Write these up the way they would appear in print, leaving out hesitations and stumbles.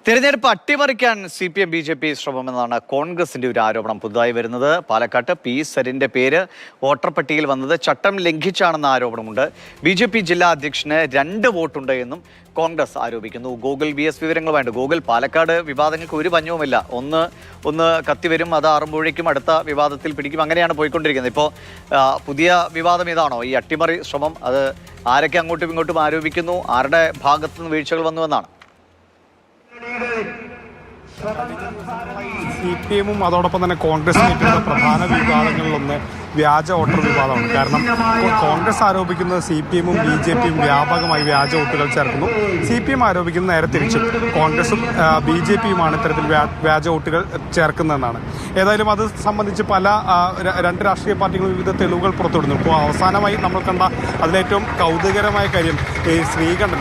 തെരഞ്ഞെടുപ്പ് അട്ടിമറിക്കാൻ CPM BJP ശ്രമമെന്നാണ് കോൺഗ്രസിന്റെ ഒരു ആരോപണം പുതുതായി വരുന്നത്. പാലക്കാട്ട് പി സരിന്റെ പേര് വോട്ടർ പട്ടികയിൽ വന്നത് ചട്ടം ലംഘിച്ചാണെന്ന ആരോപണമുണ്ട്. BJP ജില്ലാ അധ്യക്ഷന് 2 വോട്ടുണ്ട് എന്നും കോൺഗ്രസ് ആരോപിക്കുന്നു. ഗൂഗിൾ BS വിവരങ്ങളുമായിട്ട് ഗൂഗിൾ പാലക്കാട് വിവാദങ്ങൾക്ക് ഒരു പഞ്ഞവുമില്ല. ഒന്ന് കത്തിവരും, അത് ആറുമ്പോഴേക്കും അടുത്ത വിവാദത്തിൽ പിടിക്കും, അങ്ങനെയാണ് പോയിക്കൊണ്ടിരിക്കുന്നത്. ഇപ്പോൾ പുതിയ വിവാദം ഇതാണോ, ഈ അട്ടിമറി ശ്രമം? അത് ആരൊക്കെ അങ്ങോട്ടും ഇങ്ങോട്ടും ആരോപിക്കുന്നു, ആരുടെ ഭാഗത്തുനിന്ന് വീഴ്ചകൾ വന്നുവെന്നാണ്? CPM അതോടൊപ്പം തന്നെ കോൺഗ്രസ് നേരിടുന്ന പ്രധാന വിവാദങ്ങളിലൊന്ന് വ്യാജ വോട്ടർ വിവാദമാണ്. കാരണം കോൺഗ്രസ് ആരോപിക്കുന്നത് CPM BJP വ്യാപകമായി വ്യാജ വോട്ടുകൾ ചേർക്കുന്നു. CPM ആരോപിക്കുന്നത് നേരെ തിരിച്ചും കോൺഗ്രസും BJP ഇത്തരത്തിൽ വ്യാജ വോട്ടുകൾ ചേർക്കുന്നതെന്നാണ്. ഏതായാലും അത് സംബന്ധിച്ച് രണ്ട് രാഷ്ട്രീയ പാർട്ടികളും വിവിധ തെളിവുകൾ പുറത്തുവിടുന്നു. ഇപ്പോൾ അവസാനമായി നമ്മൾ കണ്ട അതിലേറ്റവും കൗതുകരമായ കാര്യം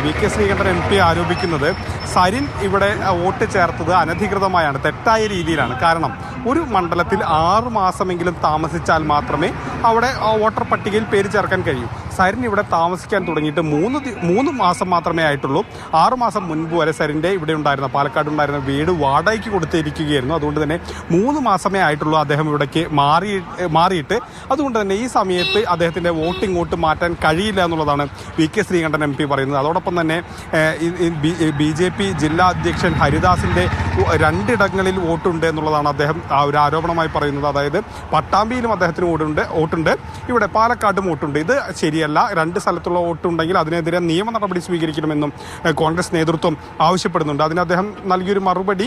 VK ശ്രീകണ്ഠൻ MP ആരോപിക്കുന്നത് സരിൻ ഇവിടെ വോട്ട് ചേർത്തത് അനധികൃതമായാണ്, തെറ്റായ രീതിയിലാണ്. കാരണം ഒരു മണ്ഡലത്തിൽ 6 മാസമെങ്കിലും താമസിച്ചാൽ മാത്രമേ അവിടെ വോട്ടർ പട്ടികയിൽ പേര് ചേർക്കാൻ കഴിയൂ. സരിൻ ഇവിടെ താമസിക്കാൻ തുടങ്ങിയിട്ട് 3 മാസം മാത്രമേ ആയിട്ടുള്ളൂ. 6 മാസം മുൻപ് വരെ സരിൻ്റെ ഇവിടെ ഉണ്ടായിരുന്ന പാലക്കാട് ഉണ്ടായിരുന്ന വീട് വാടകയ്ക്ക് കൊടുത്തിരിക്കുകയായിരുന്നു. അതുകൊണ്ട് തന്നെ 3 മാസമേ ആയിട്ടുള്ളൂ അദ്ദേഹം ഇവിടേക്ക് മാറിയിട്ട്. അതുകൊണ്ട് തന്നെ ഈ സമയത്ത് അദ്ദേഹത്തിൻ്റെ വോട്ട് മാറ്റാൻ കഴിയില്ല എന്നുള്ളതാണ് VK ശ്രീകണ്ഠൻ MP പറയുന്നത്. അതോടൊപ്പം തന്നെ BJP ജില്ലാ അധ്യക്ഷൻ ഹരിദാസിൻ്റെ 2 ഇടങ്ങളിൽ വോട്ടുണ്ട് എന്നുള്ളതാണ് അദ്ദേഹം ഒരു ആരോപണമായി പറയുന്നത്. അതായത് പട്ടാമ്പിയിലും അദ്ദേഹത്തിന് വോട്ടുണ്ട്, ഇവിടെ പാലക്കാടും വോട്ടുണ്ട്. ഇത് ശരിയല്ല. 2 സ്ഥലത്തുള്ള വോട്ടുണ്ടെങ്കിൽ അതിനെതിരെ നിയമ നടപടി സ്വീകരിക്കണമെന്നും കോൺഗ്രസ് നേതൃത്വം ആവശ്യപ്പെടുന്നുണ്ട്. അതിന് അദ്ദേഹം നൽകിയൊരു മറുപടി,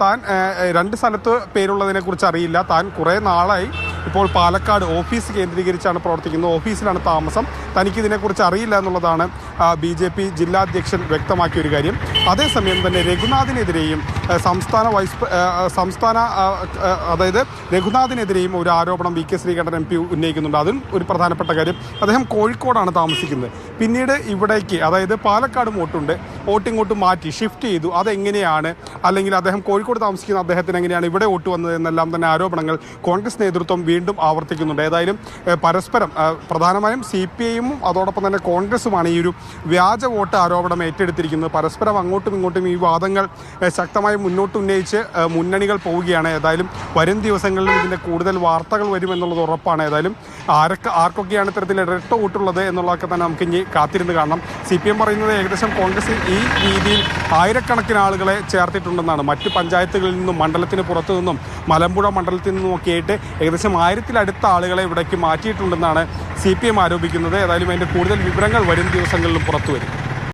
താൻ 2 സ്ഥലത്ത് പേരുള്ളതിനെ കുറിച്ച് അറിയില്ല, താൻ കുറേ നാളായി ഇപ്പോൾ പാലക്കാട് ഓഫീസ് കേന്ദ്രീകരിച്ചാണ് പ്രവർത്തിക്കുന്നത്, ഓഫീസിലാണ് താമസം, തനിക്കിതിനെക്കുറിച്ച് അറിയില്ല എന്നുള്ളതാണ് BJP ജില്ലാ അധ്യക്ഷൻ വ്യക്തമാക്കിയ ഒരു കാര്യം. അതേസമയം തന്നെ രഘുനാഥിനെതിരെയും അതായത് രഘുനാഥിനെതിരെയും ഒരു ആരോപണം VK ശ്രീകണ്ഠൻ MP ഉന്നയിക്കുന്നുണ്ട്. അതും ഒരു പ്രധാനപ്പെട്ട കാര്യം. അദ്ദേഹം കോഴിക്കോടാണ് താമസിക്കുന്നത്, പിന്നീട് ഇവിടേക്ക് അതായത് പാലക്കാട് വോട്ടിങ്ങോട്ട് മാറ്റി ഷിഫ്റ്റ് ചെയ്തു. അതെങ്ങനെയാണ്, അല്ലെങ്കിൽ അദ്ദേഹം കോഴിക്കോട് താമസിക്കുന്ന അദ്ദേഹത്തിന് എങ്ങനെയാണ് ഇവിടെ വോട്ട് വന്നത് എന്നെല്ലാം തന്നെ ആരോപണങ്ങൾ കോൺഗ്രസ് നേതൃത്വം വീണ്ടും ആവർത്തിക്കുന്നുണ്ട്. ഏതായാലും പരസ്പരം പ്രധാനമായും CPM അതോടൊപ്പം തന്നെ കോൺഗ്രസുമാണ് ഈ ഒരു വ്യാജ വോട്ട് ആരോപണം ഏറ്റെടുത്തിരിക്കുന്നത്. പരസ്പരം അങ്ങോട്ടും ഇങ്ങോട്ടും ഈ വാദങ്ങൾ ശക്തമായി മുന്നോട്ട് ഉന്നയിച്ച് മുന്നണികൾ പോവുകയാണ്. ഏതായാലും വരും ദിവസങ്ങളിൽ ഇതിൻ്റെ കൂടുതൽ വാർത്തകൾ വരുമെന്നുള്ളത് ഉറപ്പാണ്. ഏതായാലും ആർക്കൊക്കെയാണ് ഇത്തരത്തിൽ ഇരട്ട വോട്ടുള്ളത് എന്നുള്ളതൊക്കെ തന്നെ നമുക്ക് ഇനി കാത്തിരുന്ന് കാണണം. CPM പറയുന്നത് ഏകദേശം കോൺഗ്രസ് ഈ രീതിയിൽ ആയിരക്കണക്കിന് ആളുകളെ ചേർത്തിട്ടുണ്ടെന്നാണ്. മറ്റ് പഞ്ചായത്തുകളിൽ നിന്നും മണ്ഡലത്തിന് പുറത്തു നിന്നും മലമ്പുഴ മണ്ഡലത്തിൽ നിന്നും ഒക്കെ ആയിട്ട് ഏകദേശം 1000-ലടുത്ത ആളുകളെ ഇവിടേക്ക് മാറ്റിയിട്ടുണ്ടെന്നാണ് CPM ആരോപിക്കുന്നത്. ഏതായാലും അതിൻ്റെ കൂടുതൽ വിവരങ്ങൾ വരും ദിവസങ്ങളിലും പുറത്തു വരും.